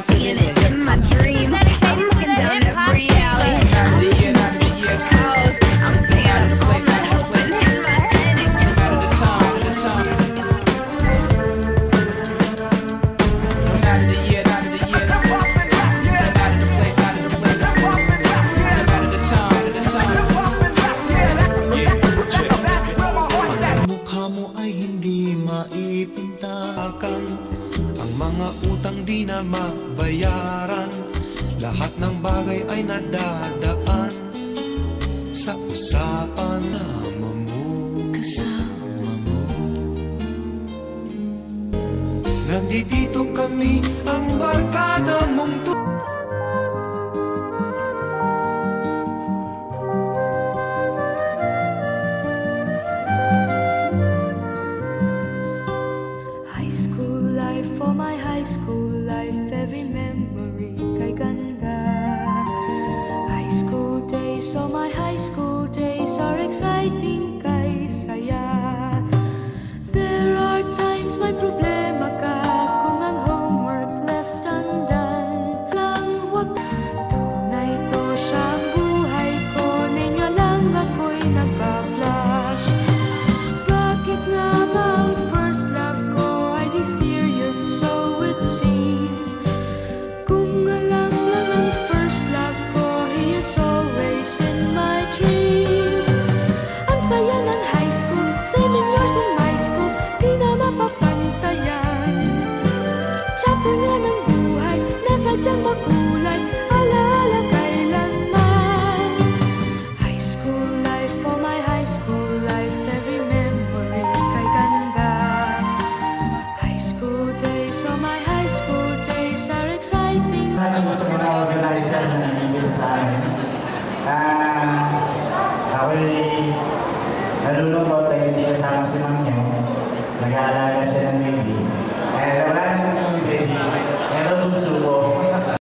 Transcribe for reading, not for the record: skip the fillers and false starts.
seeing it in my dreams. I'm looking down every alley. I'm staying out of the place, not the place. In my head, no matter the time, no matter the year, not the year. No matter the place, not the place. No matter the time, the time. Yeah, check. Ang mukha mo ay hindi maipintakan, ang mga utang di na mabayaran, lahat ng bagay ay nadadaan sa usapan. Kasama mo nandito kami, ang barkada mong High school life, for my high school life, every memory kay ganda. High school days, oh my high school days are exciting kay saya. There are times may problema ka kung ang homework left undone. Lang wag tunay to siyang buhay ko, ninyo lang ako'y nagpa-flash. Bakit nga ba ang first love ko ay di serious, so it seems? Kung alam lang ang first love ko, he is always in my dreams. Ang saya ng high school, 7 years in my school, di na mapapantayan. Chapter nga ng buhay, nasadyang makulay, alaala kailanman. High school life, for my high school life, every memory kay ganda. High school days, oh my high school days are exciting. Ano sa mga organizer na nangyayari sa amin. Ako'y nalulungkot dahil hindi kasama si Ma'am Nyo. Nag-aalaga siya